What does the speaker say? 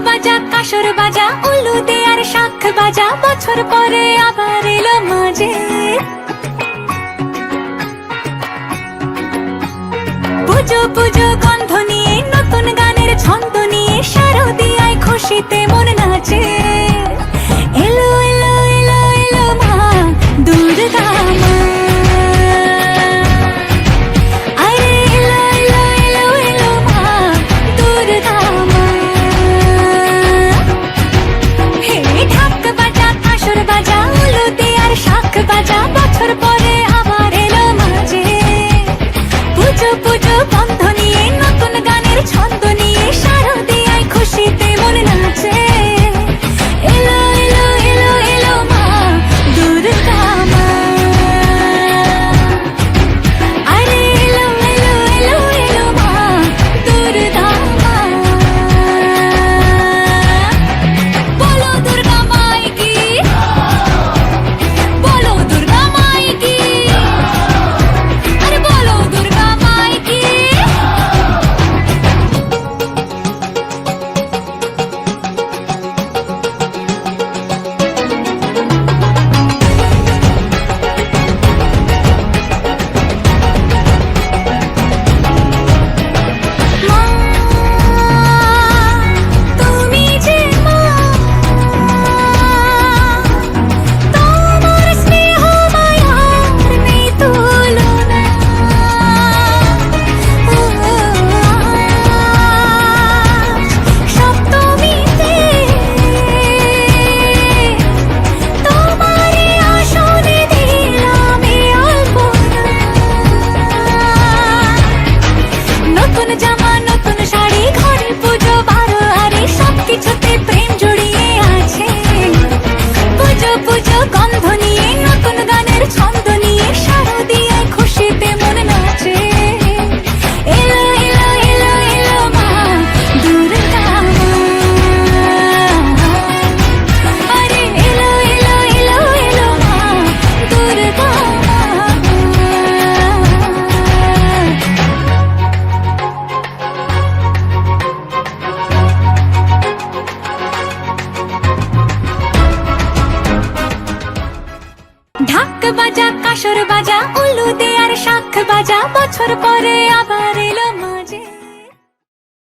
বাজা কাসর বাজা উলু দে আর শাখ বাজা, বছর পরে আবার এলো মাঝে। পুজো পুজো গন্ধ নিয়ে নতুন গানের ছন্দ নিয়ে শারদিয়ায় খুশিতে মন নাচে। এলো এলো এলো এলো মা দুর্গা মা, আরে এলো এলো এলো এলো মা দুর্গা মা। হে ঢাক বাজা কাসর বাজা উলু দে আর শাখ বাজা, বছর পরে আবার এলো মাঝে। পুজো পুজো গন্ধ নিয়ে নতুন গানের ছন্দ নিয়ে শারদিয়ায় খুশিতে মন নাচে। এলো এলো এলো এলো মা দুর্গা মা, আরে এলো এলো এলো এলো মা দুর্গা মা। বলো দুর্গা মাই কি, বলো দুর্গা মাই কি, আরে বলো দুর্গা মাই কি। মা তুমি যে মা, তোমার স্নেহ মায়ার নেই তুলনা। সপ্তমীতে তোমারই আসনে দিলাম এই অল্পনা। নতুন জামা নতুন শাড়ি ঘরে পুজো বারো আরে সবকিছুতে প্রেম জড়িয়ে আছে। পুজো পুজো গন্ধ নিয়ে নতুন গানের ছন্দ নিয়ে শারদিয়ায় খুশিতে মন নাচে। এলো এলো এলো এলো মা দুর্গা মা, আরে এলো এলো এলো এলো মা দুর্গা মা। ঢাক বাজা কাসর বাজা উলু দে আর শাখ বাজা, বছর পরে আবার